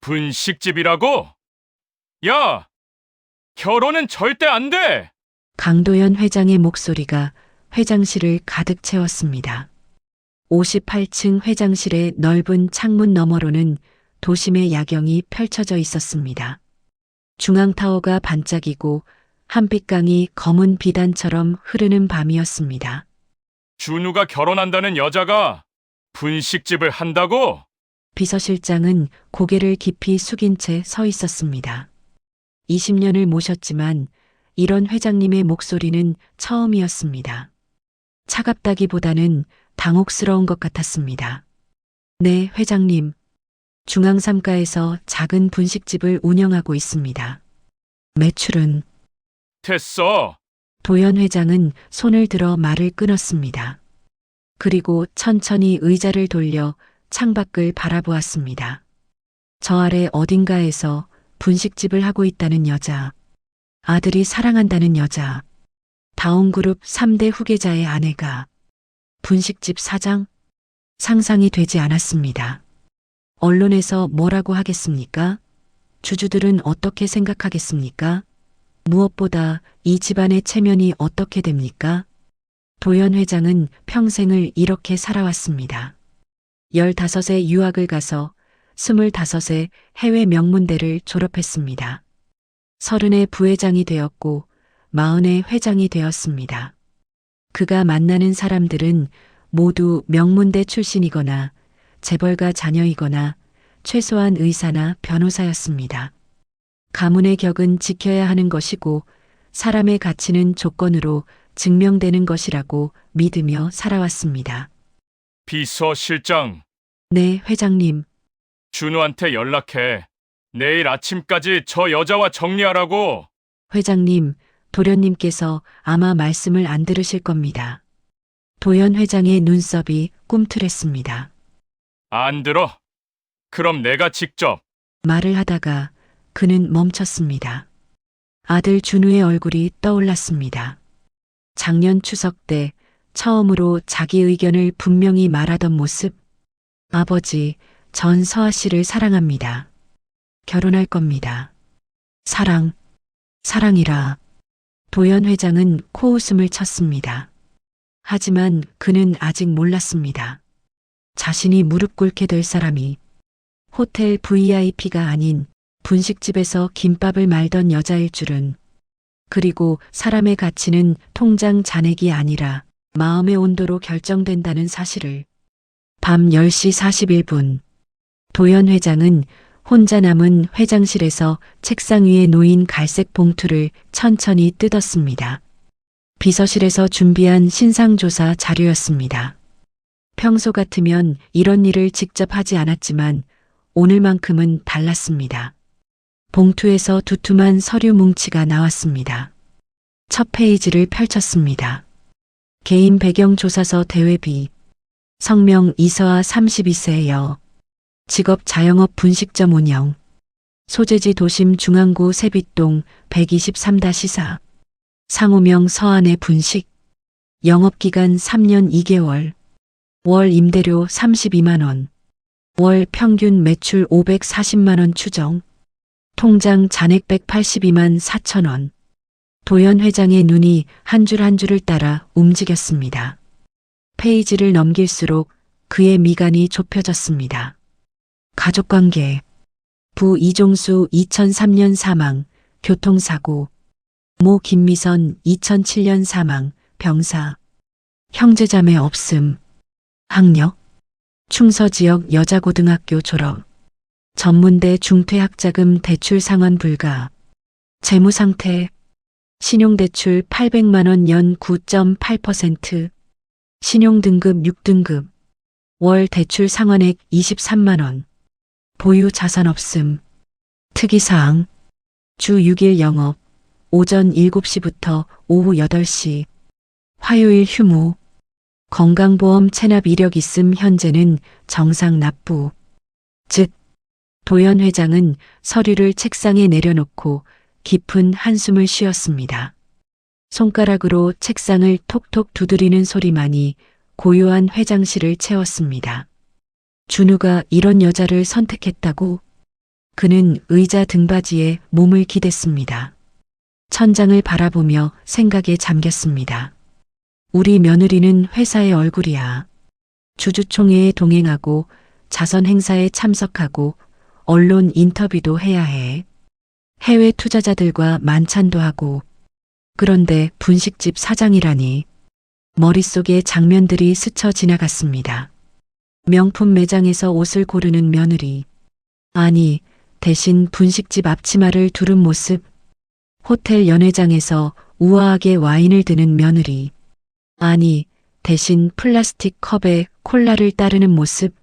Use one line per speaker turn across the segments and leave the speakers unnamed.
분식집이라고? 야, 결혼은 절대 안 돼!
강도연 회장의 목소리가 회장실을 가득 채웠습니다. 58층 회장실의 넓은 창문 너머로는 도심의 야경이 펼쳐져 있었습니다. 중앙타워가 반짝이고 한빛강이 검은 비단처럼 흐르는 밤이었습니다.
준우가 결혼한다는 여자가 분식집을 한다고?
비서실장은 고개를 깊이 숙인 채 서 있었습니다. 20년을 모셨지만 이런 회장님의 목소리는 처음이었습니다. 차갑다기보다는 당혹스러운 것 같았습니다. 네, 회장님. 중앙삼가에서 작은 분식집을 운영하고 있습니다. 매출은?
됐어.
도연 회장은 손을 들어 말을 끊었습니다. 그리고 천천히 의자를 돌려 창밖을 바라보았습니다. 저 아래 어딘가에서 분식집을 하고 있다는 여자, 아들이 사랑한다는 여자, 다온그룹 3대 후계자의 아내가 분식집 사장? 상상이 되지 않았습니다. 언론에서 뭐라고 하겠습니까? 주주들은 어떻게 생각하겠습니까? 무엇보다 이 집안의 체면이 어떻게 됩니까? 도연 회장은 평생을 이렇게 살아왔습니다. 15세 유학을 가서 25세 해외 명문대를 졸업했습니다. 30에 부회장이 되었고 40에 회장이 되었습니다. 그가 만나는 사람들은 모두 명문대 출신이거나 재벌가 자녀이거나 최소한 의사나 변호사였습니다. 가문의 격은 지켜야 하는 것이고 사람의 가치는 조건으로 증명되는 것이라고 믿으며 살아왔습니다.
비서실장,
네, 회장님.
준우한테 연락해. 내일 아침까지 저 여자와 정리하라고.
회장님, 도련님께서 아마 말씀을 안 들으실 겁니다. 도연 회장의 눈썹이 꿈틀했습니다.
안 들어. 그럼 내가 직접.
말을 하다가 그는 멈췄습니다. 아들 준우의 얼굴이 떠올랐습니다. 작년 추석 때 처음으로 자기 의견을 분명히 말하던 모습. 아버지, 전 서아 씨를 사랑합니다. 결혼할 겁니다. 사랑이라. 도연 회장은 코웃음을 쳤습니다. 하지만 그는 아직 몰랐습니다. 자신이 무릎 꿇게 될 사람이 호텔 VIP가 아닌 분식집에서 김밥을 말던 여자일 줄은. 그리고 사람의 가치는 통장 잔액이 아니라 마음의 온도로 결정된다는 사실을. 밤 10시 41분. 도연 회장은 혼자 남은 회장실에서 책상 위에 놓인 갈색 봉투를 천천히 뜯었습니다. 비서실에서 준비한 신상조사 자료였습니다. 평소 같으면 이런 일을 직접 하지 않았지만 오늘만큼은 달랐습니다. 봉투에서 두툼한 서류 뭉치가 나왔습니다. 첫 페이지를 펼쳤습니다. 개인 배경 조사서 대외비. 성명 이서아 32세 여. 직업 자영업 분식점 운영. 소재지 도심 중앙구 세빛동 123-4. 상호명 서안의 분식. 영업기간 3년 2개월. 월 임대료 32만 원. 월 평균 매출 540만 원 추정. 통장 잔액 182만 4천 원. 도연 회장의 눈이 한 줄 한 줄을 따라 움직였습니다. 페이지를 넘길수록 그의 미간이 좁혀졌습니다. 가족관계. 부 이종수 2003년 사망, 교통사고. 모 김미선 2007년 사망, 병사. 형제자매 없음. 학력. 충서지역 여자고등학교 졸업. 전문대 중퇴학자금 대출 상환 불가. 재무상태. 신용대출 800만 원 연 9.8%. 신용등급 6등급. 월 대출 상환액 23만 원. 보유 자산 없음. 특이사항. 주 6일 영업. 오전 7시부터 오후 8시. 화요일 휴무. 건강보험 체납 이력 있음. 현재는 정상 납부. 즉, 도연 회장은 서류를 책상에 내려놓고 깊은 한숨을 쉬었습니다. 손가락으로 책상을 톡톡 두드리는 소리만이 고요한 회장실을 채웠습니다. 준우가 이런 여자를 선택했다고? 그는 의자 등받이에 몸을 기댔습니다. 천장을 바라보며 생각에 잠겼습니다. 우리 며느리는 회사의 얼굴이야. 주주총회에 동행하고 자선 행사에 참석하고 언론 인터뷰도 해야 해. 해외 투자자들과 만찬도 하고. 그런데 분식집 사장이라니. 머릿속에 장면들이 스쳐 지나갔습니다. 명품 매장에서 옷을 고르는 며느리. 아니, 대신 분식집 앞치마를 두른 모습. 호텔 연회장에서 우아하게 와인을 드는 며느리. 아니, 대신 플라스틱 컵에 콜라를 따르는 모습.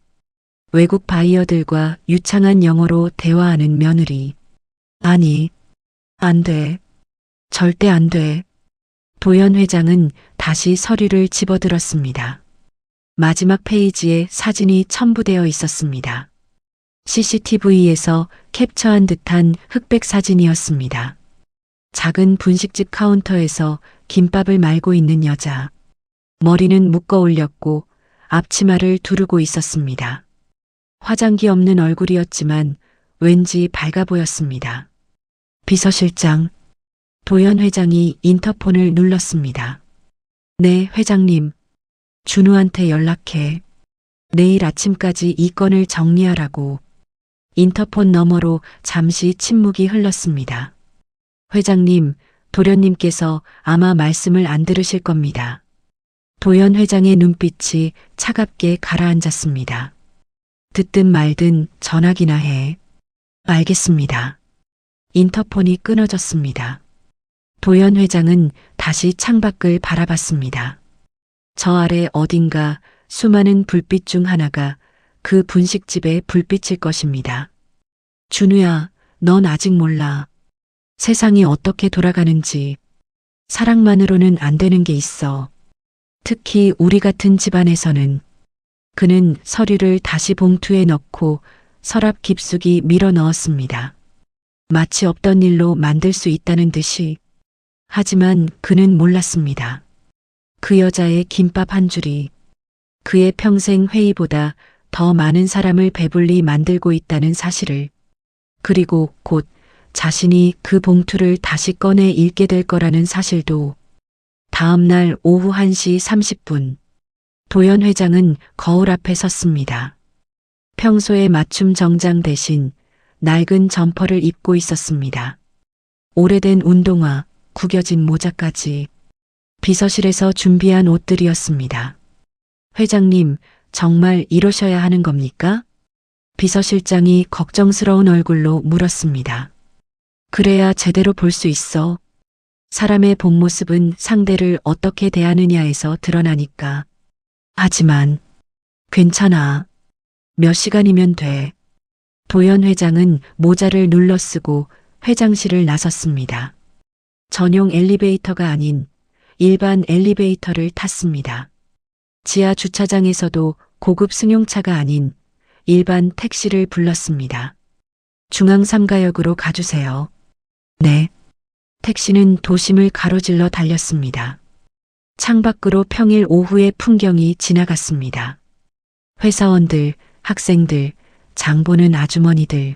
외국 바이어들과 유창한 영어로 대화하는 며느리. 아니, 안 돼. 절대 안 돼. 도연 회장은 다시 서류를 집어들었습니다. 마지막 페이지에 사진이 첨부되어 있었습니다. CCTV에서 캡처한 듯한 흑백 사진이었습니다. 작은 분식집 카운터에서 김밥을 말고 있는 여자. 머리는 묶어 올렸고 앞치마를 두르고 있었습니다. 화장기 없는 얼굴이었지만 왠지 밝아 보였습니다. 비서실장, 도연 회장이 인터폰을 눌렀습니다. 네, 회장님. 준우한테 연락해. 내일 아침까지 이 건을 정리하라고. 인터폰 너머로 잠시 침묵이 흘렀습니다. 회장님, 도련님께서 아마 말씀을 안 들으실 겁니다. 도연 회장의 눈빛이 차갑게 가라앉았습니다. 듣든 말든 전화기나 해. 알겠습니다. 인터폰이 끊어졌습니다. 도연 회장은 다시 창밖을 바라봤습니다. 저 아래 어딘가 수많은 불빛 중 하나가 그 분식집의 불빛일 것입니다. 준우야, 넌 아직 몰라. 세상이 어떻게 돌아가는지. 사랑만으로는 안 되는 게 있어. 특히 우리 같은 집안에서는. 그는 서류를 다시 봉투에 넣고 서랍 깊숙이 밀어 넣었습니다. 마치 없던 일로 만들 수 있다는 듯이. 하지만 그는 몰랐습니다. 그 여자의 김밥 한 줄이 그의 평생 회의보다 더 많은 사람을 배불리 만들고 있다는 사실을. 그리고 곧 자신이 그 봉투를 다시 꺼내 읽게 될 거라는 사실도. 다음 날 오후 1시 30분. 도연 회장은 거울 앞에 섰습니다. 평소의 맞춤 정장 대신 낡은 점퍼를 입고 있었습니다. 오래된 운동화, 구겨진 모자까지. 비서실에서 준비한 옷들이었습니다. 회장님, 정말 이러셔야 하는 겁니까? 비서실장이 걱정스러운 얼굴로 물었습니다. 그래야 제대로 볼 수 있어. 사람의 본 모습은 상대를 어떻게 대하느냐에서 드러나니까. 하지만 괜찮아. 몇 시간이면 돼. 도연 회장은 모자를 눌러 쓰고 회장실을 나섰습니다. 전용 엘리베이터가 아닌 일반 엘리베이터를 탔습니다. 지하 주차장에서도 고급 승용차가 아닌 일반 택시를 불렀습니다. 중앙 3가역으로 가주세요. 네. 택시는 도심을 가로질러 달렸습니다. 창밖으로 평일 오후의 풍경이 지나갔습니다. 회사원들, 학생들, 장보는 아주머니들.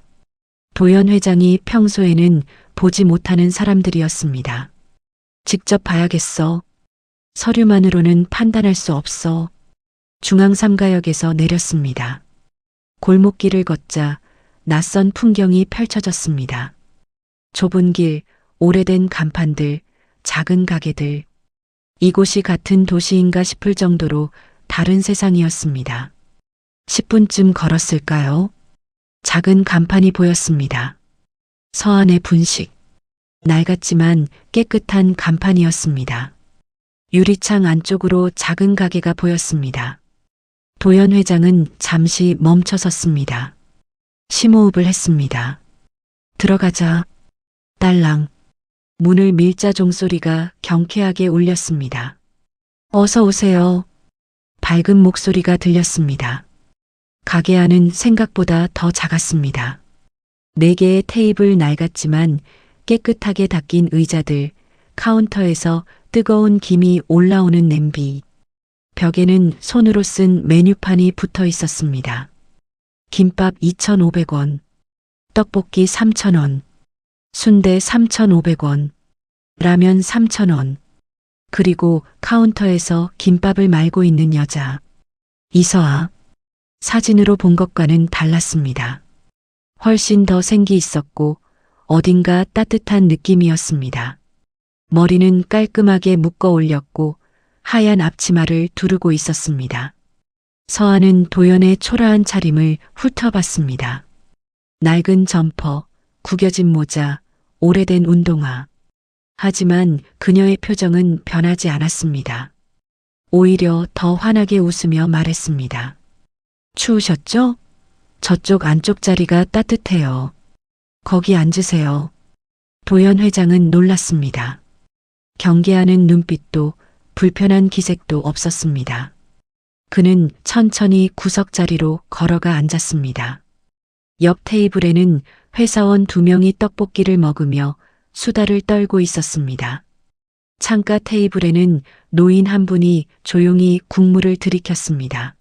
도연 회장이 평소에는 보지 못하는 사람들이었습니다. 직접 봐야겠어. 서류만으로는 판단할 수 없어. 중앙 3가역에서 내렸습니다. 골목길을 걷자 낯선 풍경이 펼쳐졌습니다. 좁은 길, 오래된 간판들, 작은 가게들. 이곳이 같은 도시인가 싶을 정도로 다른 세상이었습니다. 10분쯤 걸었을까요? 작은 간판이 보였습니다. 서안의 분식. 낡았지만 깨끗한 간판이었습니다. 유리창 안쪽으로 작은 가게가 보였습니다. 도연 회장은 잠시 멈춰 섰습니다. 심호흡을 했습니다. 들어가자. 딸랑. 문을 밀자 종소리가 경쾌하게 울렸습니다. 어서 오세요. 밝은 목소리가 들렸습니다. 가게 안은 생각보다 더 작았습니다. 4개의 테이블 낡았지만 깨끗하게 닦인 의자들, 카운터에서 뜨거운 김이 올라오는 냄비. 벽에는 손으로 쓴 메뉴판이 붙어 있었습니다. 김밥 2,500원. 떡볶이 3,000원, 순대 3,500원, 라면 3,000원, 그리고 카운터에서 김밥을 말고 있는 여자. 이서아. 사진으로 본 것과는 달랐습니다. 훨씬 더 생기 있었고 어딘가 따뜻한 느낌이었습니다. 머리는 깔끔하게 묶어 올렸고 하얀 앞치마를 두르고 있었습니다. 서아는 도연의 초라한 차림을 훑어봤습니다. 낡은 점퍼, 구겨진 모자, 오래된 운동화. 하지만 그녀의 표정은 변하지 않았습니다. 오히려 더 환하게 웃으며 말했습니다. 추우셨죠? 저쪽 안쪽 자리가 따뜻해요. 거기 앉으세요. 도연 회장은 놀랐습니다. 경계하는 눈빛도 불편한 기색도 없었습니다. 그는 천천히 구석 자리로 걸어가 앉았습니다. 옆 테이블에는 회사원 2명이 떡볶이를 먹으며 수다를 떨고 있었습니다. 창가 테이블에는 노인 한 분이 조용히 국물을 들이켰습니다.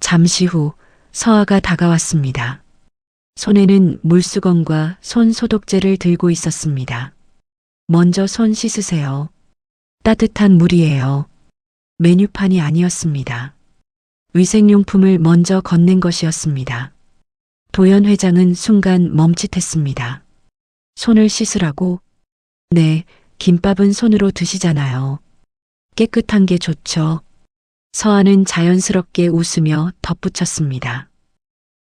잠시 후 서아가 다가왔습니다. 손에는 물수건과 손 소독제를 들고 있었습니다. 먼저 손 씻으세요. 따뜻한 물이에요. 메뉴판이 아니었습니다. 위생용품을 먼저 건넨 것이었습니다. 도연 회장은 순간 멈칫했습니다. 손을 씻으라고? 네, 김밥은 손으로 드시잖아요. 깨끗한 게 좋죠. 서아는 자연스럽게 웃으며 덧붙였습니다.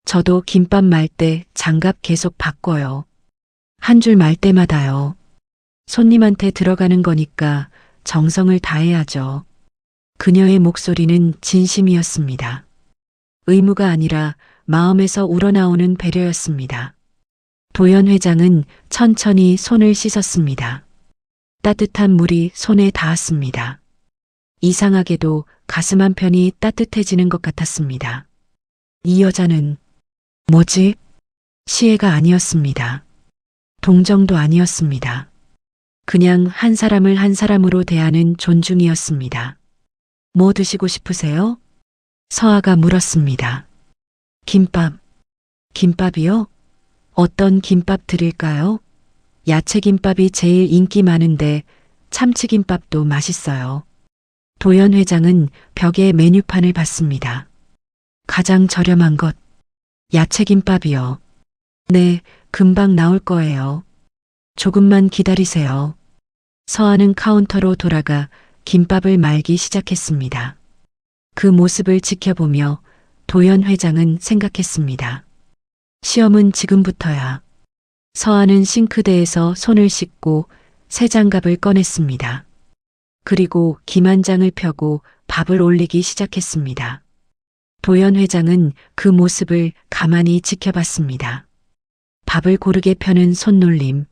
저도 김밥 말 때 장갑 계속 바꿔요. 한 줄 말 때마다요. 손님한테 들어가는 거니까 정성을 다해야죠. 그녀의 목소리는 진심이었습니다. 의무가 아니라 마음에서 우러나오는 배려였습니다. 도연 회장은 천천히 손을 씻었습니다. 따뜻한 물이 손에 닿았습니다. 이상하게도 가슴 한편이 따뜻해지는 것 같았습니다. 이 여자는 뭐지? 시애가 아니었습니다. 동정도 아니었습니다. 그냥 한 사람을 한 사람으로 대하는 존중이었습니다. 뭐 드시고 싶으세요? 서아가 물었습니다. 김밥. 김밥이요? 어떤 김밥 드릴까요? 야채김밥이 제일 인기 많은데 참치김밥도 맛있어요. 도연 회장은 벽에 메뉴판을 봤습니다. 가장 저렴한 것. 야채김밥이요. 네, 금방 나올 거예요. 조금만 기다리세요. 서아는 카운터로 돌아가 김밥을 말기 시작했습니다. 그 모습을 지켜보며 도연 회장은 생각했습니다. 시험은 지금부터야. 서아는 싱크대에서 손을 씻고 새 장갑을 꺼냈습니다. 그리고 김 한 장을 펴고 밥을 올리기 시작했습니다. 도연 회장은 그 모습을 가만히 지켜봤습니다. 밥을 고르게 펴는 손놀림,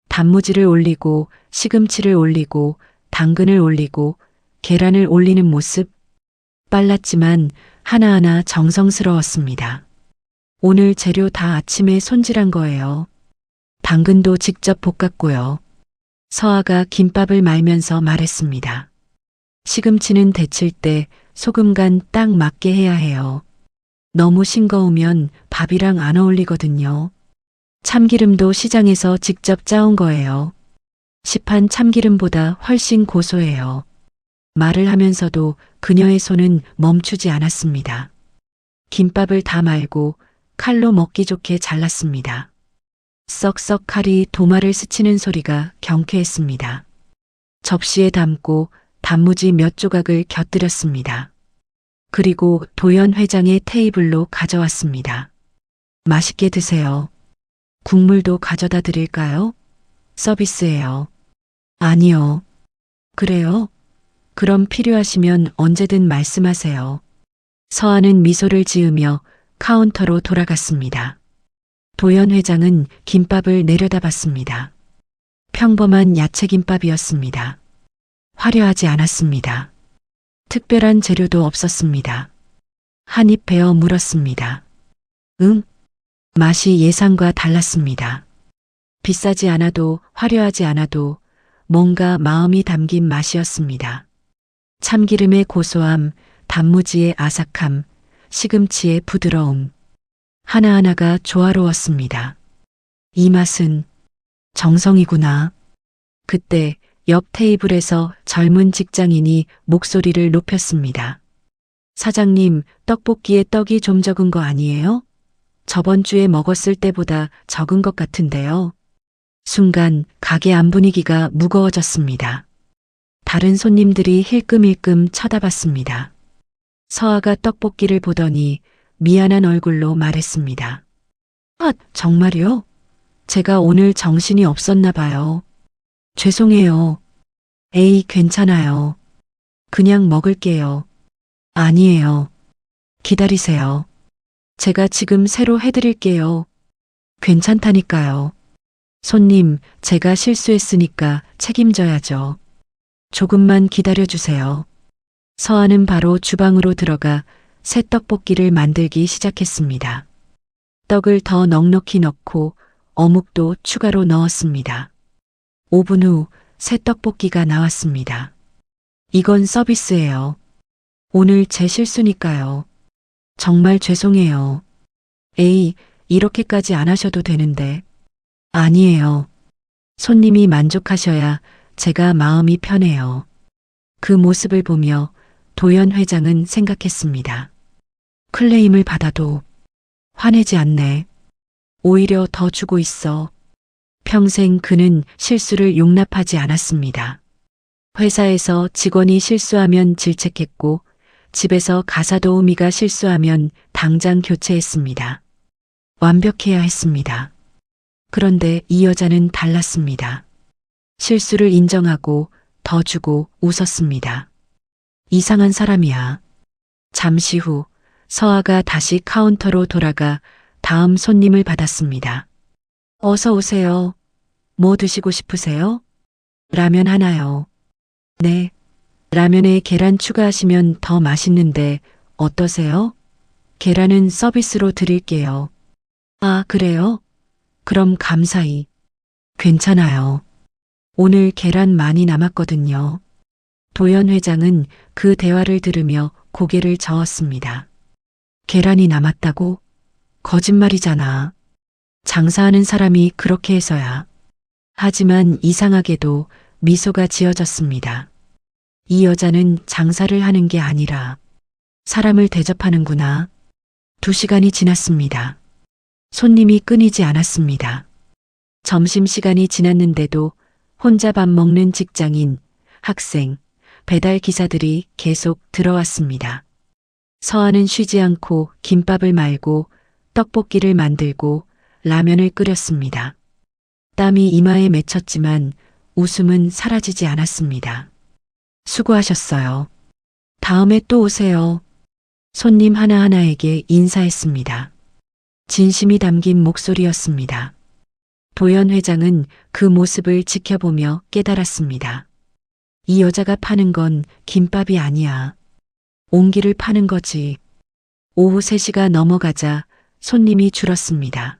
단무지를 올리고 시금치를 올리고 당근을 올리고 계란을 올리는 모습, 빨랐지만 하나하나 정성스러웠습니다. 오늘 재료 다 아침에 손질한 거예요. 당근도 직접 볶았고요. 서아가 김밥을 말면서 말했습니다. 시금치는 데칠 때 소금 간 딱 맞게 해야 해요. 너무 싱거우면 밥이랑 안 어울리거든요. 참기름도 시장에서 직접 짜온 거예요. 시판 참기름보다 훨씬 고소해요. 말을 하면서도 그녀의 손은 멈추지 않았습니다. 김밥을 다 말고 칼로 먹기 좋게 잘랐습니다. 썩썩 칼이 도마를 스치는 소리가 경쾌했습니다. 접시에 담고 단무지 몇 조각을 곁들였습니다. 그리고 도연 회장의 테이블로 가져왔습니다. 맛있게 드세요. 국물도 가져다 드릴까요? 서비스예요. 아니요. 그래요? 그럼 필요하시면 언제든 말씀하세요. 서아는 미소를 지으며 카운터로 돌아갔습니다. 도연 회장은 김밥을 내려다봤습니다. 평범한 야채김밥이었습니다. 화려하지 않았습니다. 특별한 재료도 없었습니다. 한 입 베어 물었습니다. 응? 맛이 예상과 달랐습니다. 비싸지 않아도 화려하지 않아도 뭔가 마음이 담긴 맛이었습니다. 참기름의 고소함, 단무지의 아삭함, 시금치의 부드러움. 하나하나가 조화로웠습니다. 이 맛은 정성이구나. 그때 옆 테이블에서 젊은 직장인이 목소리를 높였습니다. 사장님, 떡볶이에 떡이 좀 적은 거 아니에요? 저번 주에 먹었을 때보다 적은 것 같은데요. 순간 가게 안 분위기가 무거워졌습니다. 다른 손님들이 힐끔힐끔 쳐다봤습니다. 서아가 떡볶이를 보더니 미안한 얼굴로 말했습니다. 아, 정말요? 제가 오늘 정신이 없었나 봐요. 죄송해요. 에이, 괜찮아요. 그냥 먹을게요. 아니에요. 기다리세요. 제가 지금 새로 해드릴게요. 괜찮다니까요. 손님, 제가 실수했으니까 책임져야죠. 조금만 기다려주세요. 서아는 바로 주방으로 들어가 새 떡볶이를 만들기 시작했습니다. 떡을 더 넉넉히 넣고 어묵도 추가로 넣었습니다. 5분 후 새 떡볶이가 나왔습니다. 이건 서비스예요. 오늘 제 실수니까요. 정말 죄송해요. 에이, 이렇게까지 안 하셔도 되는데. 아니에요. 손님이 만족하셔야 제가 마음이 편해요. 그 모습을 보며 도연 회장은 생각했습니다. 클레임을 받아도 화내지 않네. 오히려 더 주고 있어. 평생 그는 실수를 용납하지 않았습니다. 회사에서 직원이 실수하면 질책했고 집에서 가사도우미가 실수하면 당장 교체했습니다. 완벽해야 했습니다. 그런데 이 여자는 달랐습니다. 실수를 인정하고 더 주고 웃었습니다. 이상한 사람이야. 잠시 후 서아가 다시 카운터로 돌아가 다음 손님을 받았습니다. 어서 오세요. 뭐 드시고 싶으세요? 라면 하나요. 네. 라면에 계란 추가하시면 더 맛있는데 어떠세요? 계란은 서비스로 드릴게요. 아, 그래요? 그럼 감사히. 괜찮아요. 오늘 계란 많이 남았거든요. 도연 회장은 그 대화를 들으며 고개를 저었습니다. 계란이 남았다고? 거짓말이잖아. 장사하는 사람이 그렇게 해서야. 하지만 이상하게도 미소가 지어졌습니다. 이 여자는 장사를 하는 게 아니라 사람을 대접하는구나. 2시간이 지났습니다. 손님이 끊이지 않았습니다. 점심시간이 지났는데도 혼자 밥 먹는 직장인, 학생, 배달 기사들이 계속 들어왔습니다. 서아는 쉬지 않고 김밥을 말고 떡볶이를 만들고 라면을 끓였습니다. 땀이 이마에 맺혔지만 웃음은 사라지지 않았습니다. 수고하셨어요. 다음에 또 오세요. 손님 하나하나에게 인사했습니다. 진심이 담긴 목소리였습니다. 도연 회장은 그 모습을 지켜보며 깨달았습니다. 이 여자가 파는 건 김밥이 아니야. 온기를 파는 거지. 오후 3시가 넘어가자 손님이 줄었습니다.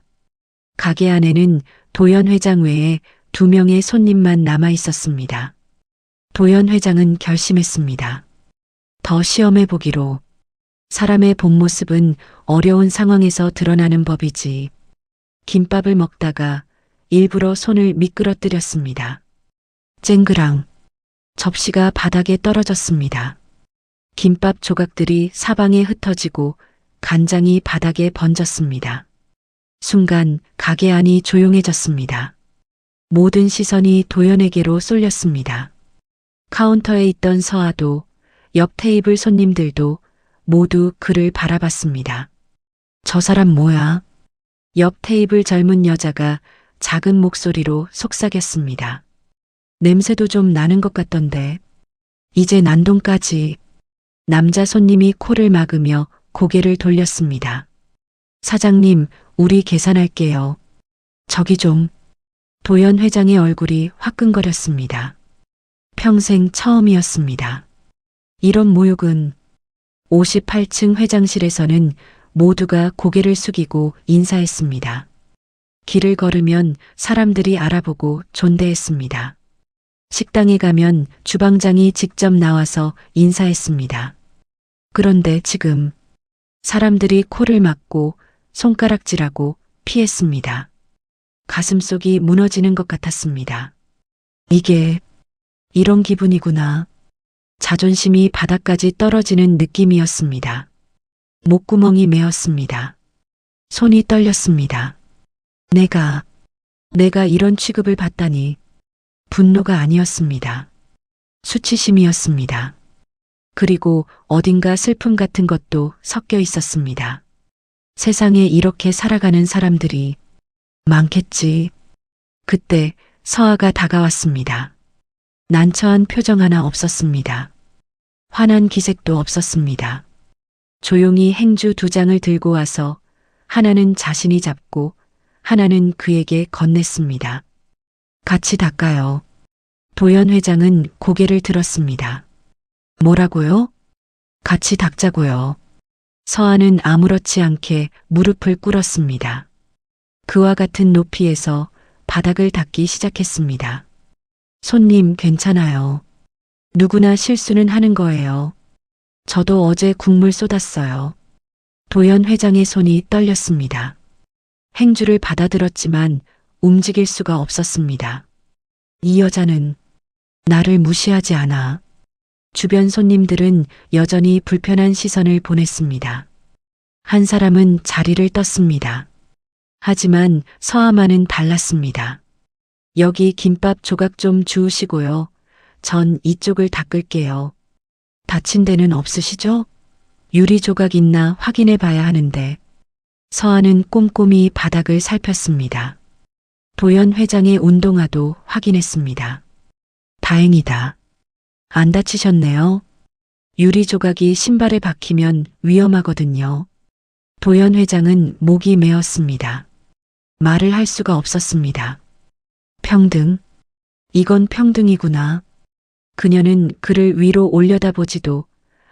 가게 안에는 도연 회장 외에 2명의 손님만 남아 있었습니다. 도연 회장은 결심했습니다. 더 시험해 보기로. 사람의 본 모습은 어려운 상황에서 드러나는 법이지. 김밥을 먹다가 일부러 손을 미끄러뜨렸습니다. 쨍그랑. 접시가 바닥에 떨어졌습니다. 김밥 조각들이 사방에 흩어지고 간장이 바닥에 번졌습니다. 순간 가게 안이 조용해졌습니다. 모든 시선이 도연에게로 쏠렸습니다. 카운터에 있던 서아도 옆 테이블 손님들도 모두 그를 바라봤습니다. 저 사람 뭐야? 옆 테이블 젊은 여자가 작은 목소리로 속삭였습니다. 냄새도 좀 나는 것 같던데. 이제 난동까지. 남자 손님이 코를 막으며 고개를 돌렸습니다. 사장님, 우리 계산할게요. 저기 좀. 도연 회장의 얼굴이 화끈거렸습니다. 평생 처음이었습니다. 이런 모욕은. 58층 회장실에서는 모두가 고개를 숙이고 인사했습니다. 길을 걸으면 사람들이 알아보고 존대했습니다. 식당에 가면 주방장이 직접 나와서 인사했습니다. 그런데 지금 사람들이 코를 막고 손가락질하고 피했습니다. 가슴속이 무너지는 것 같았습니다. 이게 이런 기분이구나. 자존심이 바닥까지 떨어지는 느낌이었습니다. 목구멍이 메었습니다. 손이 떨렸습니다. 내가 이런 취급을 받다니. 분노가 아니었습니다. 수치심이었습니다. 그리고 어딘가 슬픔 같은 것도 섞여 있었습니다. 세상에 이렇게 살아가는 사람들이 많겠지. 그때 서아가 다가왔습니다. 난처한 표정 하나 없었습니다. 화난 기색도 없었습니다. 조용히 행주 2장을 들고 와서 하나는 자신이 잡고 하나는 그에게 건넸습니다. 같이 닦아요. 도연 회장은 고개를 들었습니다. 뭐라고요? 같이 닦자고요. 서아는 아무렇지 않게 무릎을 꿇었습니다. 그와 같은 높이에서 바닥을 닦기 시작했습니다. 손님 괜찮아요. 누구나 실수는 하는 거예요. 저도 어제 국물 쏟았어요. 도연 회장의 손이 떨렸습니다. 행주를 받아들었지만 움직일 수가 없었습니다. 이 여자는 나를 무시하지 않아. 주변 손님들은 여전히 불편한 시선을 보냈습니다. 한 사람은 자리를 떴습니다. 하지만 서아만은 달랐습니다. 여기 김밥 조각 좀 주우시고요. 전 이쪽을 닦을게요. 다친 데는 없으시죠? 유리 조각 있나 확인해 봐야 하는데. 서아는 꼼꼼히 바닥을 살폈습니다. 도연 회장의 운동화도 확인했습니다. 다행이다. 안 다치셨네요. 유리 조각이 신발에 박히면 위험하거든요. 도연 회장은 목이 메었습니다. 말을 할 수가 없었습니다. 평등. 이건 평등이구나. 그녀는 그를 위로 올려다보지도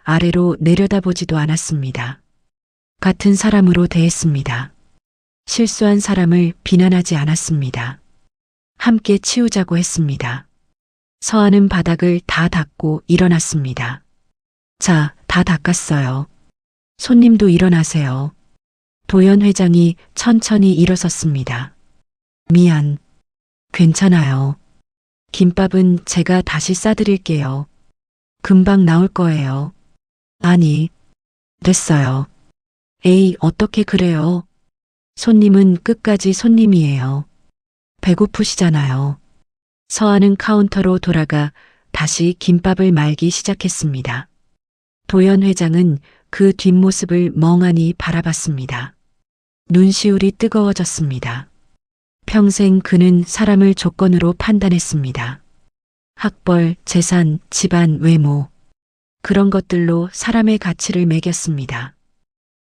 아래로 내려다보지도 않았습니다. 같은 사람으로 대했습니다. 실수한 사람을 비난하지 않았습니다. 함께 치우자고 했습니다. 서아는 바닥을 다 닦고 일어났습니다. 자, 다 닦았어요. 손님도 일어나세요. 도연 회장이 천천히 일어섰습니다. 미안. 괜찮아요. 김밥은 제가 다시 싸드릴게요. 금방 나올 거예요. 아니, 됐어요. 에이, 어떻게 그래요? 손님은 끝까지 손님이에요. 배고프시잖아요. 서아는 카운터로 돌아가 다시 김밥을 말기 시작했습니다. 도연 회장은 그 뒷모습을 멍하니 바라봤습니다. 눈시울이 뜨거워졌습니다. 평생 그는 사람을 조건으로 판단했습니다. 학벌, 재산, 집안, 외모. 그런 것들로 사람의 가치를 매겼습니다.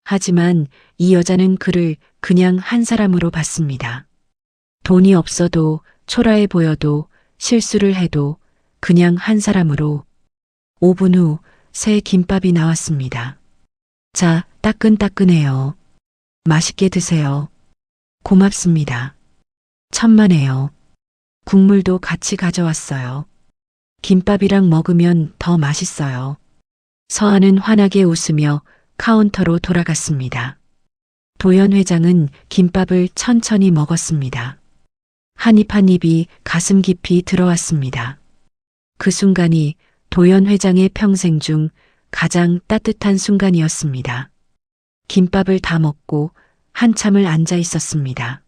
하지만 이 여자는 그를 그냥 한 사람으로 봤습니다. 돈이 없어도 초라해 보여도 실수를 해도 그냥 한 사람으로. 5분 후 새 김밥이 나왔습니다. 자, 따끈따끈해요. 맛있게 드세요. 고맙습니다. 천만에요. 국물도 같이 가져왔어요. 김밥이랑 먹으면 더 맛있어요. 서아는 환하게 웃으며 카운터로 돌아갔습니다. 도연 회장은 김밥을 천천히 먹었습니다. 한 입 한 입이 가슴 깊이 들어왔습니다. 그 순간이 도연 회장의 평생 중 가장 따뜻한 순간이었습니다. 김밥을 다 먹고 한참을 앉아 있었습니다.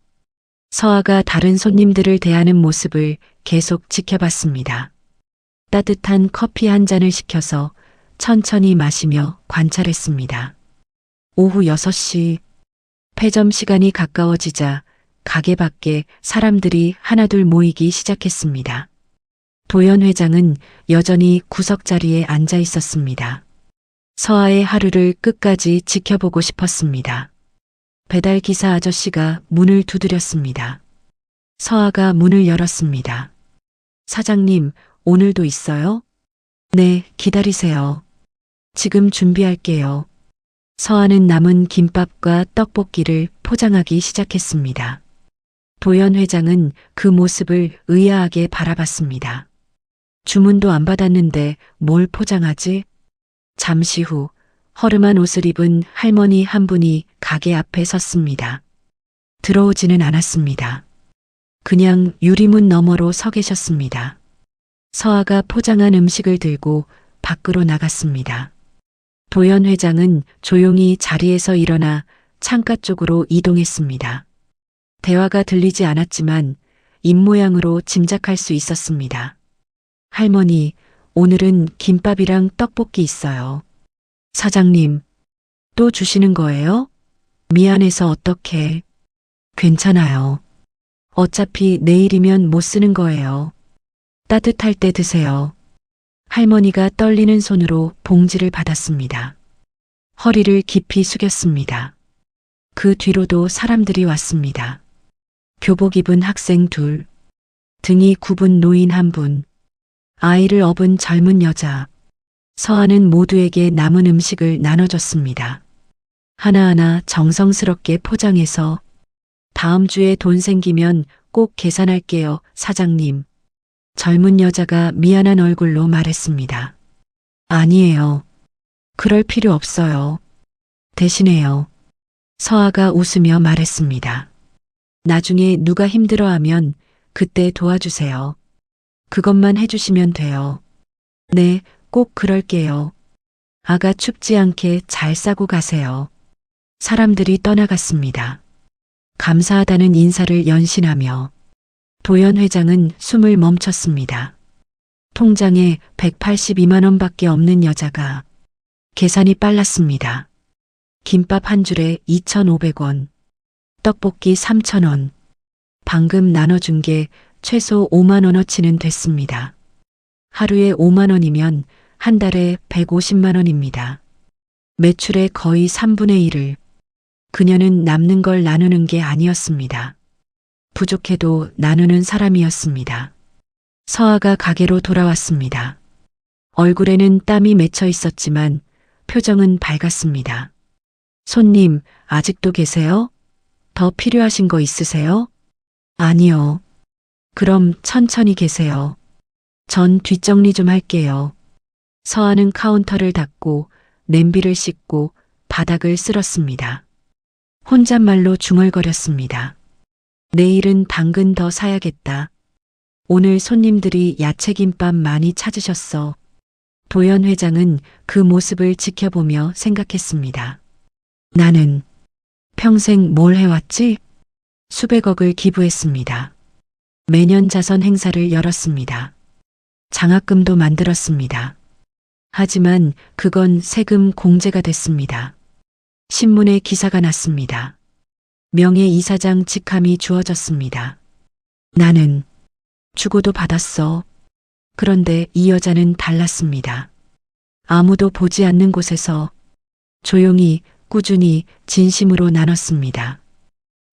서아가 다른 손님들을 대하는 모습을 계속 지켜봤습니다. 따뜻한 커피 한 잔을 시켜서 천천히 마시며 관찰했습니다. 오후 6시, 폐점 시간이 가까워지자 가게 밖에 사람들이 하나둘 모이기 시작했습니다. 도연 회장은 여전히 구석자리에 앉아 있었습니다. 서아의 하루를 끝까지 지켜보고 싶었습니다. 배달 기사 아저씨가 문을 두드렸습니다. 서아가 문을 열었습니다. 사장님, 오늘도 있어요? 네, 기다리세요. 지금 준비할게요. 서아는 남은 김밥과 떡볶이를 포장하기 시작했습니다. 도연 회장은 그 모습을 의아하게 바라봤습니다. 주문도 안 받았는데 뭘 포장하지? 잠시 후 허름한 옷을 입은 할머니 한 분이 가게 앞에 섰습니다. 들어오지는 않았습니다. 그냥 유리문 너머로 서 계셨습니다. 서아가 포장한 음식을 들고 밖으로 나갔습니다. 도연 회장은 조용히 자리에서 일어나 창가 쪽으로 이동했습니다. 대화가 들리지 않았지만 입모양으로 짐작할 수 있었습니다. 할머니, 오늘은 김밥이랑 떡볶이 있어요. 사장님, 또 주시는 거예요? 미안해서 어떡해. 괜찮아요. 어차피 내일이면 못 쓰는 거예요. 따뜻할 때 드세요. 할머니가 떨리는 손으로 봉지를 받았습니다. 허리를 깊이 숙였습니다. 그 뒤로도 사람들이 왔습니다. 교복 입은 학생 둘, 등이 굽은 노인 한 분, 아이를 업은 젊은 여자. 서아는 모두에게 남은 음식을 나눠줬습니다. 하나하나 정성스럽게 포장해서 다음 주에 돈 생기면 꼭 계산할게요, 사장님. 젊은 여자가 미안한 얼굴로 말했습니다. 아니에요. 그럴 필요 없어요. 대신해요. 서아가 웃으며 말했습니다. 나중에 누가 힘들어하면 그때 도와주세요. 그것만 해주시면 돼요. 네, 꼭 그럴게요. 아가 춥지 않게 잘 싸고 가세요. 사람들이 떠나갔습니다. 감사하다는 인사를 연신하며 도연 회장은 숨을 멈췄습니다. 통장에 182만 원밖에 없는 여자가 계산이 빨랐습니다. 김밥 한 줄에 2,500원, 떡볶이 3,000원, 방금 나눠준 게 최소 5만 원어치는 됐습니다. 하루에 5만 원이면 한 달에 150만 원입니다. 매출의 거의 3분의 1을 그녀는 남는 걸 나누는 게 아니었습니다. 부족해도 나누는 사람이었습니다. 서아가 가게로 돌아왔습니다. 얼굴에는 땀이 맺혀 있었지만 표정은 밝았습니다. 손님, 아직도 계세요? 더 필요하신 거 있으세요? 아니요. 그럼 천천히 계세요. 전 뒷정리 좀 할게요. 서아는 카운터를 닫고 냄비를 씻고 바닥을 쓸었습니다. 혼잣말로 중얼거렸습니다. 내일은 당근 더 사야겠다. 오늘 손님들이 야채김밥 많이 찾으셨어. 도연 회장은 그 모습을 지켜보며 생각했습니다. 나는 평생 뭘 해왔지? 수백억을 기부했습니다. 매년 자선 행사를 열었습니다. 장학금도 만들었습니다. 하지만 그건 세금 공제가 됐습니다. 신문에 기사가 났습니다. 명예이사장 직함이 주어졌습니다. 나는 주고도 받았어. 그런데 이 여자는 달랐습니다. 아무도 보지 않는 곳에서 조용히 꾸준히 진심으로 나눴습니다.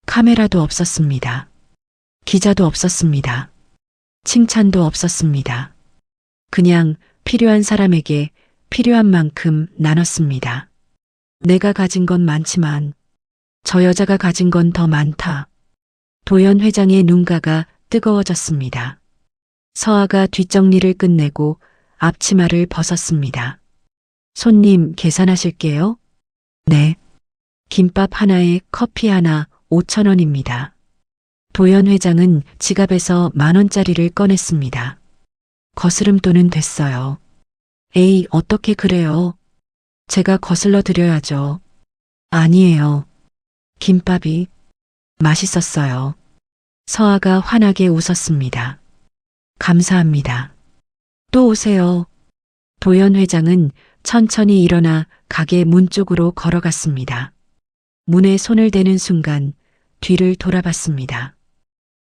카메라도 없었습니다. 기자도 없었습니다. 칭찬도 없었습니다. 그냥 필요한 사람에게 필요한 만큼 나눴습니다. 내가 가진 건 많지만 저 여자가 가진 건 더 많다. 도연 회장의 눈가가 뜨거워졌습니다. 서아가 뒷정리를 끝내고 앞치마를 벗었습니다. 손님 계산하실게요. 네. 김밥 하나에 커피 하나 5천 원입니다. 도연 회장은 지갑에서 10,000원짜리를 꺼냈습니다. 거스름돈은 됐어요. 에이, 어떻게 그래요? 제가 거슬러 드려야죠. 아니에요. 김밥이 맛있었어요. 서아가 환하게 웃었습니다. 감사합니다. 또 오세요. 도연 회장은 천천히 일어나 가게 문 쪽으로 걸어갔습니다. 문에 손을 대는 순간 뒤를 돌아봤습니다.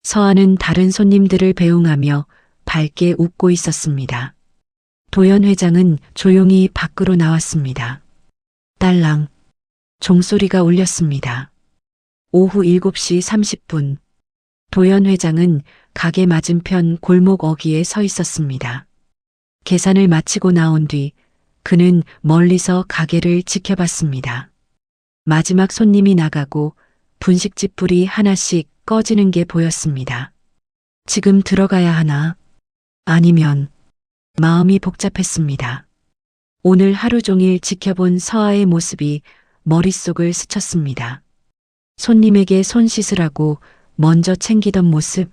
서아는 다른 손님들을 배웅하며 밝게 웃고 있었습니다. 도연 회장은 조용히 밖으로 나왔습니다. 딸랑 종소리가 울렸습니다. 오후 7시 30분 도연 회장은 가게 맞은편 골목 어귀에 서 있었습니다. 계산을 마치고 나온 뒤 그는 멀리서 가게를 지켜봤습니다. 마지막 손님이 나가고 분식집 불이 하나씩 꺼지는 게 보였습니다. 지금 들어가야 하나? 아니면 마음이 복잡했습니다. 오늘 하루 종일 지켜본 서아의 모습이 머릿속을 스쳤습니다. 손님에게 손 씻으라고 먼저 챙기던 모습,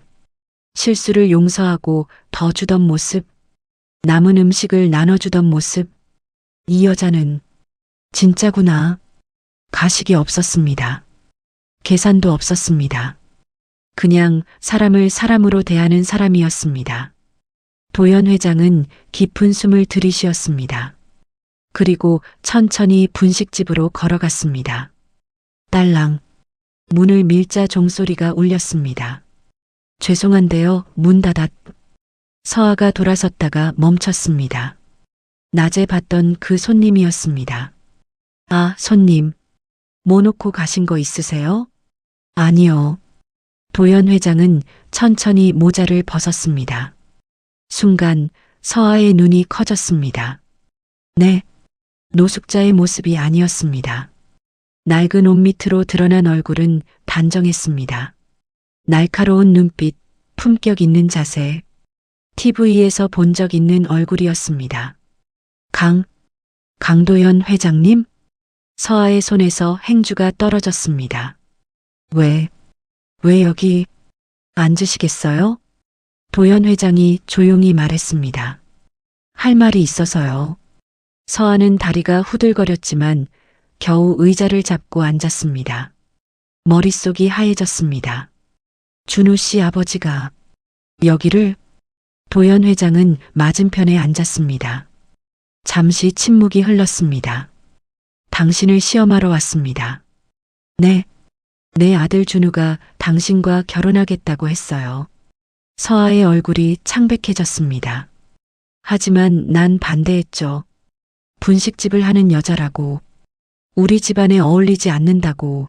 실수를 용서하고 더 주던 모습, 남은 음식을 나눠주던 모습, 이 여자는 진짜구나. 가식이 없었습니다. 계산도 없었습니다. 그냥 사람을 사람으로 대하는 사람이었습니다. 도연 회장은 깊은 숨을 들이쉬었습니다. 그리고 천천히 분식집으로 걸어갔습니다. 딸랑. 문을 밀자 종소리가 울렸습니다. 죄송한데요, 문 닫았. 서아가 돌아섰다가 멈췄습니다. 낮에 봤던 그 손님이었습니다. 아, 손님. 뭐 놓고 가신 거 있으세요? 아니요. 도연 회장은 천천히 모자를 벗었습니다. 순간 서아의 눈이 커졌습니다. 네. 노숙자의 모습이 아니었습니다. 낡은 옷 밑으로 드러난 얼굴은 단정했습니다. 날카로운 눈빛, 품격 있는 자세, TV에서 본 적 있는 얼굴이었습니다. 강도연 회장님? 서아의 손에서 행주가 떨어졌습니다. 왜 여기 앉으시겠어요? 도연 회장이 조용히 말했습니다. 할 말이 있어서요. 서아는 다리가 후들거렸지만 겨우 의자를 잡고 앉았습니다. 머릿속이 하얘졌습니다. 준우 씨 아버지가 여기를. 도연 회장은 맞은편에 앉았습니다. 잠시 침묵이 흘렀습니다. 당신을 시험하러 왔습니다. 네. 내 아들 준우가 당신과 결혼하겠다고 했어요. 서아의 얼굴이 창백해졌습니다. 하지만 난 반대했죠. 분식집을 하는 여자라고. 우리 집안에 어울리지 않는다고.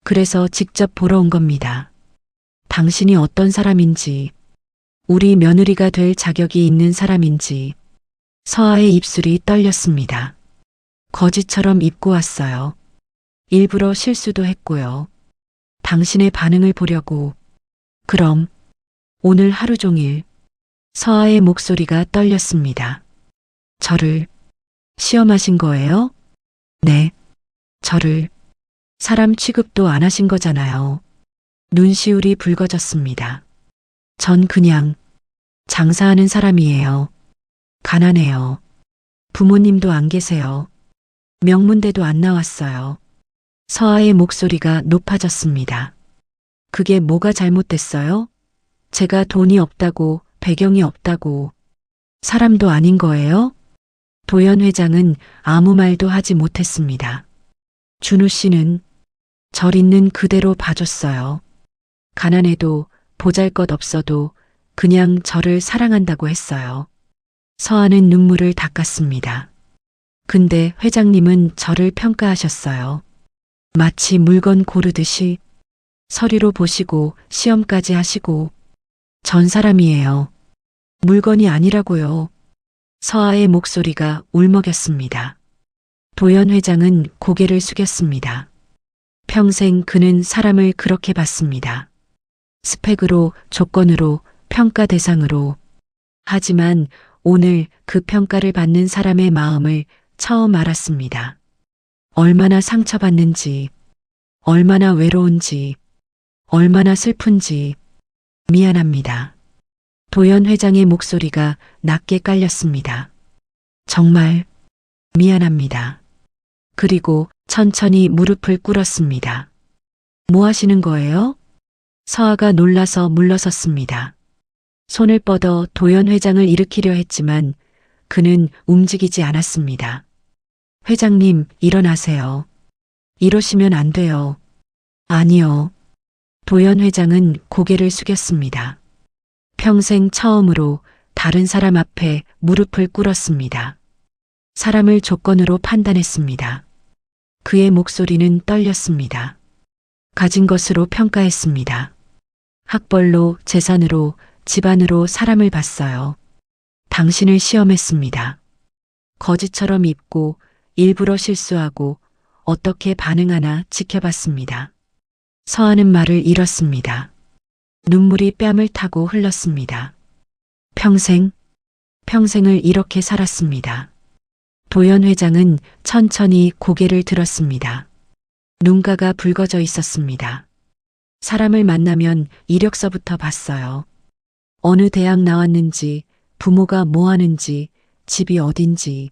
그래서 직접 보러 온 겁니다. 당신이 어떤 사람인지, 우리 며느리가 될 자격이 있는 사람인지. 서아의 입술이 떨렸습니다. 거지처럼 입고 왔어요. 일부러 실수도 했고요. 당신의 반응을 보려고. 그럼 오늘 하루 종일. 서아의 목소리가 떨렸습니다. 저를 시험하신 거예요? 네. 저를 사람 취급도 안 하신 거잖아요. 눈시울이 붉어졌습니다. 전 그냥 장사하는 사람이에요. 가난해요. 부모님도 안 계세요. 명문대도 안 나왔어요. 서아의 목소리가 높아졌습니다. 그게 뭐가 잘못됐어요? 제가 돈이 없다고, 배경이 없다고, 사람도 아닌 거예요? 도연 회장은 아무 말도 하지 못했습니다. 준우 씨는 절 있는 그대로 봐줬어요. 가난해도 보잘것없어도 그냥 저를 사랑한다고 했어요. 서아는 눈물을 닦았습니다. 근데 회장님은 저를 평가하셨어요. 마치 물건 고르듯이 서류로 보시고 시험까지 하시고. 전 사람이에요. 물건이 아니라고요. 서아의 목소리가 울먹였습니다. 도연 회장은 고개를 숙였습니다. 평생 그는 사람을 그렇게 봤습니다. 스펙으로, 조건으로, 평가 대상으로. 하지만 오늘 그 평가를 받는 사람의 마음을 처음 알았습니다. 얼마나 상처받는지, 얼마나 외로운지, 얼마나 슬픈지. 미안합니다. 도연 회장의 목소리가 낮게 깔렸습니다. 정말 미안합니다. 그리고 천천히 무릎을 꿇었습니다. 뭐 하시는 거예요? 서아가 놀라서 물러섰습니다. 손을 뻗어 도연 회장을 일으키려 했지만 그는 움직이지 않았습니다. 회장님, 일어나세요. 이러시면 안 돼요. 아니요. 도연 회장은 고개를 숙였습니다. 평생 처음으로 다른 사람 앞에 무릎을 꿇었습니다. 사람을 조건으로 판단했습니다. 그의 목소리는 떨렸습니다. 가진 것으로 평가했습니다. 학벌로, 재산으로, 집안으로 사람을 봤어요. 당신을 시험했습니다. 거지처럼 입고 일부러 실수하고 어떻게 반응하나 지켜봤습니다. 서아는 말을 잃었습니다. 눈물이 뺨을 타고 흘렀습니다. 평생을 이렇게 살았습니다. 도연 회장은 천천히 고개를 들었습니다. 눈가가 붉어져 있었습니다. 사람을 만나면 이력서부터 봤어요. 어느 대학 나왔는지, 부모가 뭐 하는지, 집이 어딘지.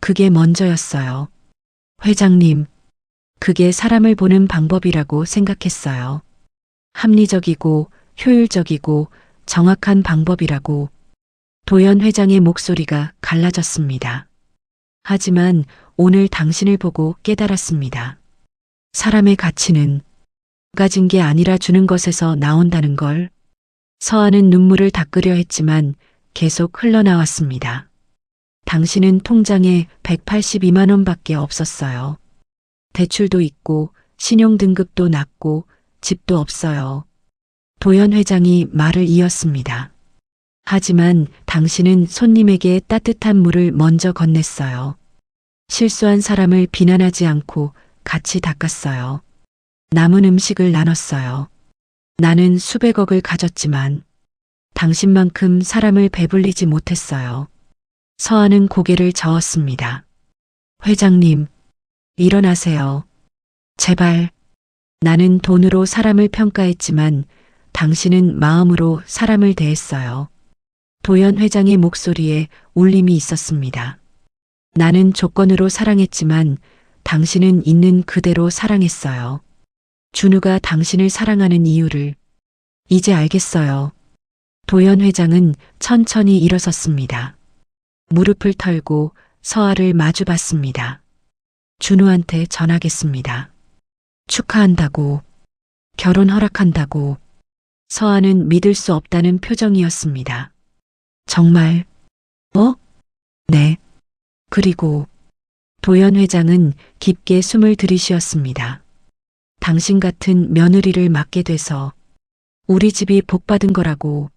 그게 먼저였어요. 회장님, 그게 사람을 보는 방법이라고 생각했어요. 합리적이고 효율적이고 정확한 방법이라고. 도연 회장의 목소리가 갈라졌습니다. 하지만 오늘 당신을 보고 깨달았습니다. 사람의 가치는 가진 게 아니라 주는 것에서 나온다는 걸. 서아는 눈물을 닦으려 했지만 계속 흘러나왔습니다. 당신은 통장에 182만 원밖에 없었어요. 대출도 있고 신용등급도 낮고 집도 없어요. 도연 회장이 말을 이었습니다. 하지만 당신은 손님에게 따뜻한 물을 먼저 건넸어요. 실수한 사람을 비난하지 않고 같이 닦았어요. 남은 음식을 나눴어요. 나는 수백억을 가졌지만 당신만큼 사람을 배불리지 못했어요. 서아는 고개를 저었습니다. 회장님, 일어나세요. 제발. 나는 돈으로 사람을 평가했지만 당신은 마음으로 사람을 대했어요. 도연 회장의 목소리에 울림이 있었습니다. 나는 조건으로 사랑했지만 당신은 있는 그대로 사랑했어요. 준우가 당신을 사랑하는 이유를 이제 알겠어요. 도연 회장은 천천히 일어섰습니다. 무릎을 털고 서아를 마주봤습니다. 준우한테 전하겠습니다. 축하한다고, 결혼 허락한다고. 서아는 믿을 수 없다는 표정이었습니다. 정말? 네. 그리고 도연 회장은 깊게 숨을 들이쉬었습니다. 당신 같은 며느리를 맡게 돼서 우리 집이 복받은 거라고.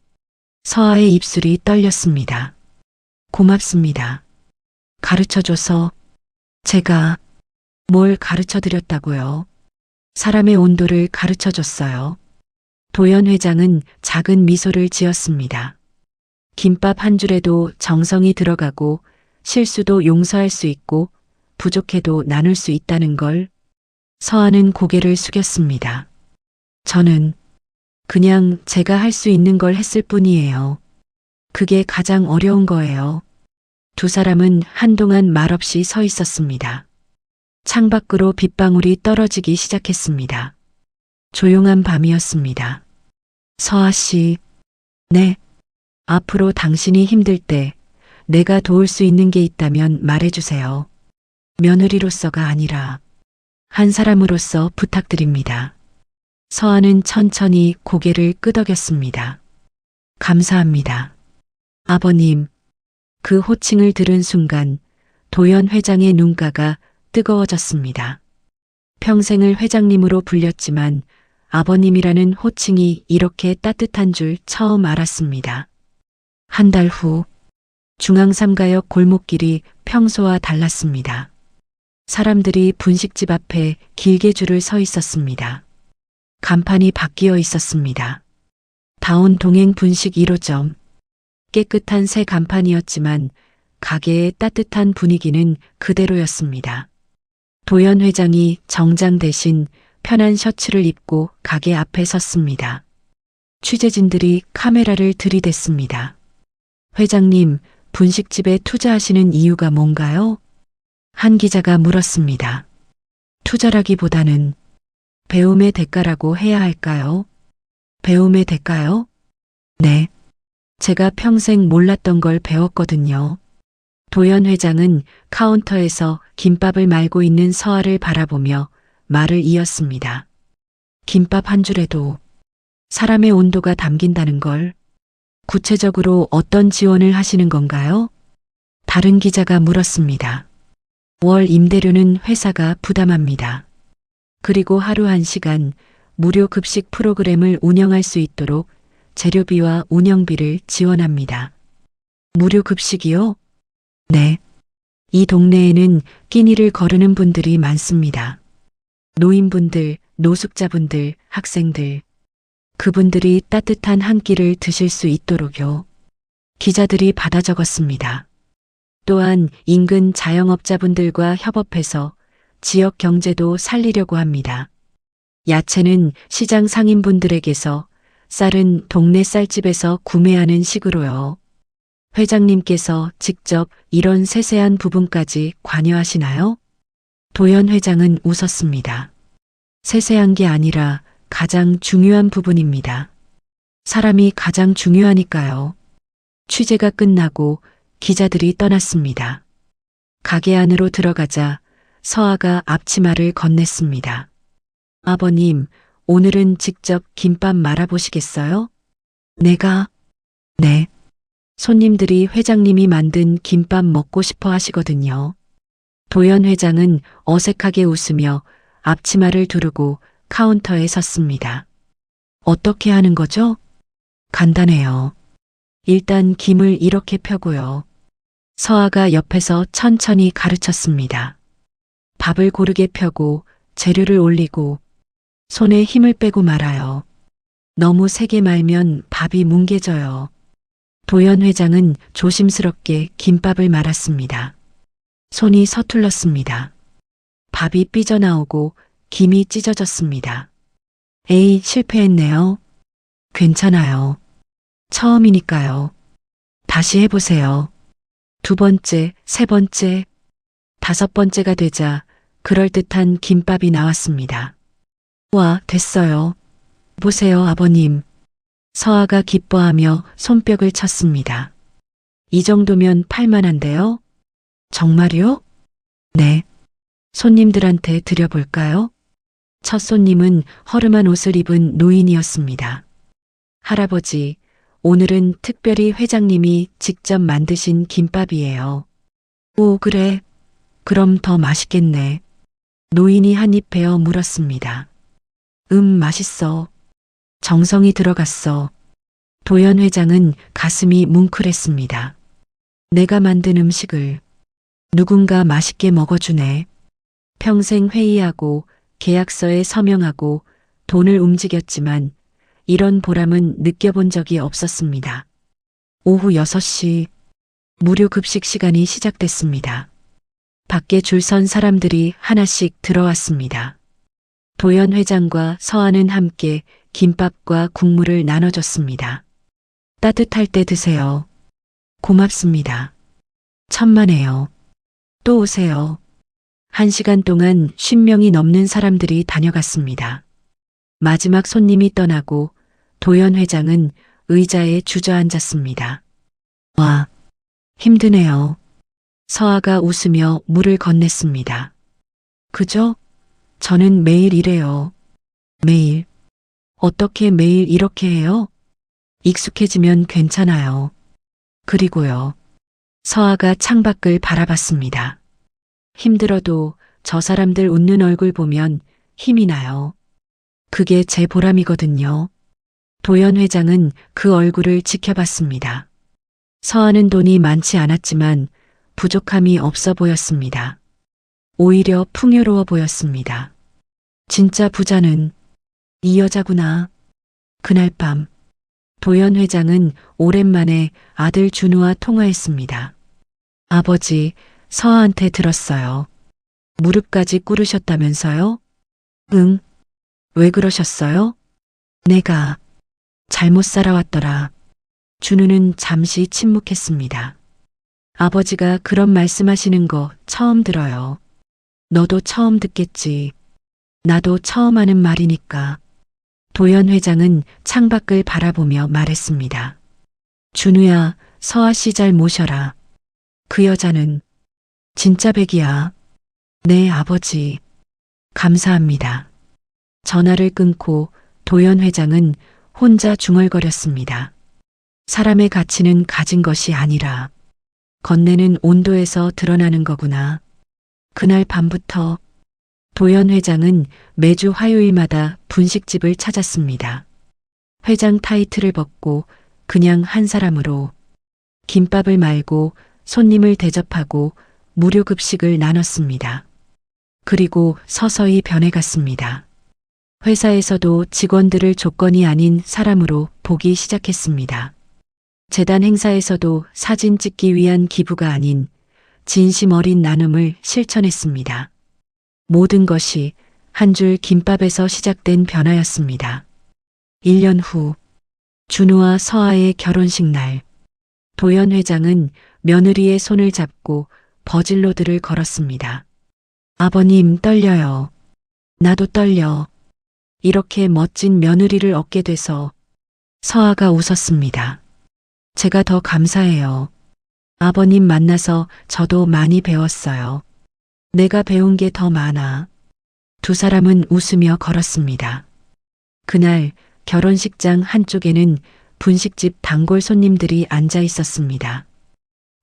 서아의 입술이 떨렸습니다. 고맙습니다. 가르쳐줘서. 제가 뭘 가르쳐드렸다고요? 사람의 온도를 가르쳐줬어요. 도연 회장은 작은 미소를 지었습니다. 김밥 한 줄에도 정성이 들어가고 실수도 용서할 수 있고 부족해도 나눌 수 있다는 걸. 서아는 고개를 숙였습니다. 저는 그냥 제가 할 수 있는 걸 했을 뿐이에요. 그게 가장 어려운 거예요. 두 사람은 한동안 말없이 서 있었습니다. 창밖으로 빗방울이 떨어지기 시작했습니다. 조용한 밤이었습니다. 서아 씨, 네. 앞으로 당신이 힘들 때 내가 도울 수 있는 게 있다면 말해주세요. 며느리로서가 아니라 한 사람으로서 부탁드립니다. 서아는 천천히 고개를 끄덕였습니다. 감사합니다. 아버님. 그 호칭을 들은 순간 도연 회장의 눈가가 뜨거워졌습니다. 평생을 회장님으로 불렸지만 아버님이라는 호칭이 이렇게 따뜻한 줄 처음 알았습니다. 한 달 후 중앙삼가역 골목길이 평소와 달랐습니다. 사람들이 분식집 앞에 길게 줄을 서 있었습니다. 간판이 바뀌어 있었습니다. 다운 동행 분식 1호점. 깨끗한 새 간판이었지만 가게의 따뜻한 분위기는 그대로였습니다. 도연 회장이 정장 대신 편한 셔츠를 입고 가게 앞에 섰습니다. 취재진들이 카메라를 들이댔습니다. 회장님, 분식집에 투자하시는 이유가 뭔가요? 한 기자가 물었습니다. 투자라기보다는 배움의 대가라고 해야 할까요? 배움의 대가요? 네. 제가 평생 몰랐던 걸 배웠거든요. 도연 회장은 카운터에서 김밥을 말고 있는 서아를 바라보며 말을 이었습니다. 김밥 한 줄에도 사람의 온도가 담긴다는 걸. 구체적으로 어떤 지원을 하시는 건가요? 다른 기자가 물었습니다. 월 임대료는 회사가 부담합니다. 그리고 하루 1시간 무료 급식 프로그램을 운영할 수 있도록 재료비와 운영비를 지원합니다. 무료 급식이요? 네. 이 동네에는 끼니를 거르는 분들이 많습니다. 노인분들, 노숙자분들, 학생들. 그분들이 따뜻한 한 끼를 드실 수 있도록요. 기자들이 받아 적었습니다. 또한 인근 자영업자분들과 협업해서 지역 경제도 살리려고 합니다. 야채는 시장 상인분들에게서 쌀은 동네 쌀집에서 구매하는 식으로요. 회장님께서 직접 이런 세세한 부분까지 관여하시나요? 도연 회장은 웃었습니다. 세세한 게 아니라 가장 중요한 부분입니다. 사람이 가장 중요하니까요. 취재가 끝나고 기자들이 떠났습니다. 가게 안으로 들어가자 서아가 앞치마를 건넸습니다. 아버님, 오늘은 직접 김밥 말아보시겠어요? 내가? 네. 손님들이 회장님이 만든 김밥 먹고 싶어 하시거든요. 도연 회장은 어색하게 웃으며 앞치마를 두르고 카운터에 섰습니다. 어떻게 하는 거죠? 간단해요. 일단 김을 이렇게 펴고요. 서아가 옆에서 천천히 가르쳤습니다. 밥을 고르게 펴고 재료를 올리고 손에 힘을 빼고 말아요. 너무 세게 말면 밥이 뭉개져요. 도연 회장은 조심스럽게 김밥을 말았습니다. 손이 서툴렀습니다. 밥이 삐져나오고 김이 찢어졌습니다. 에이, 실패했네요. 괜찮아요. 처음이니까요. 다시 해보세요. 두 번째, 세 번째, 다섯 번째가 되자 그럴듯한 김밥이 나왔습니다. 와, 됐어요. 보세요, 아버님. 서아가 기뻐하며 손뼉을 쳤습니다. 이 정도면 팔만한데요? 정말요? 네. 손님들한테 드려볼까요? 첫 손님은 허름한 옷을 입은 노인이었습니다. 할아버지, 오늘은 특별히 회장님이 직접 만드신 김밥이에요. 오, 그래. 그럼 더 맛있겠네. 노인이 한 입 베어 물었습니다. 맛있어. 정성이 들어갔어. 도연 회장은 가슴이 뭉클했습니다. 내가 만든 음식을 누군가 맛있게 먹어주네. 평생 회의하고 계약서에 서명하고 돈을 움직였지만 이런 보람은 느껴본 적이 없었습니다. 오후 6시 무료 급식 시간이 시작됐습니다. 밖에 줄 선 사람들이 하나씩 들어왔습니다. 도연 회장과 서아는 함께 김밥과 국물을 나눠줬습니다. 따뜻할 때 드세요. 고맙습니다. 천만에요. 또 오세요. 1시간 동안 50명이 넘는 사람들이 다녀갔습니다. 마지막 손님이 떠나고 도연 회장은 의자에 주저앉았습니다. 와, 힘드네요. 서아가 웃으며 물을 건넸습니다. 그죠? 저는 매일 이래요. 매일. 어떻게 매일 이렇게 해요? 익숙해지면 괜찮아요. 그리고요. 서아가 창밖을 바라봤습니다. 힘들어도 저 사람들 웃는 얼굴 보면 힘이 나요. 그게 제 보람이거든요. 도연 회장은 그 얼굴을 지켜봤습니다. 서아는 돈이 많지 않았지만 부족함이 없어 보였습니다. 오히려 풍요로워 보였습니다. 진짜 부자는 이 여자구나. 그날 밤 도연 회장은 오랜만에 아들 준우와 통화했습니다. 아버지, 서아한테 들었어요. 무릎까지 꿇으셨다면서요? 응. 왜 그러셨어요? 내가 잘못 살아왔더라. 준우는 잠시 침묵했습니다. 아버지가 그런 말씀하시는 거 처음 들어요. 너도 처음 듣겠지. 나도 처음 하는 말이니까. 도연 회장은 창밖을 바라보며 말했습니다. 준우야, 서아 씨 잘 모셔라. 그 여자는 진짜 백이야. 네, 아버지. 감사합니다. 전화를 끊고 도연 회장은 혼자 중얼거렸습니다. 사람의 가치는 가진 것이 아니라 건네는 온도에서 드러나는 거구나. 그날 밤부터 도연 회장은 매주 화요일마다 분식집을 찾았습니다. 회장 타이틀을 벗고 그냥 한 사람으로 김밥을 말고 손님을 대접하고 무료 급식을 나눴습니다. 그리고 서서히 변해갔습니다. 회사에서도 직원들을 조건이 아닌 사람으로 보기 시작했습니다. 재단 행사에서도 사진 찍기 위한 기부가 아닌 진심 어린 나눔을 실천했습니다. 모든 것이 한 줄 김밥에서 시작된 변화였습니다. 1년 후 준우와 서아의 결혼식 날, 도연 회장은 며느리의 손을 잡고 버질로드를 걸었습니다. 아버님 떨려요. 나도 떨려. 이렇게 멋진 며느리를 얻게 돼서 서아가 웃었습니다. 제가 더 감사해요. 아버님 만나서 저도 많이 배웠어요. 내가 배운 게 더 많아. 두 사람은 웃으며 걸었습니다. 그날 결혼식장 한쪽에는 분식집 단골 손님들이 앉아 있었습니다.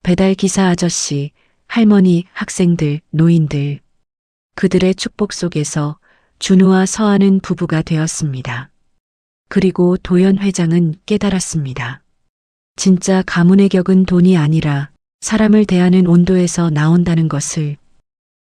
배달 기사 아저씨, 할머니, 학생들, 노인들. 그들의 축복 속에서 준우와 서아는 부부가 되었습니다. 그리고 도연 회장은 깨달았습니다. 진짜 가문의 격은 돈이 아니라 사람을 대하는 온도에서 나온다는 것을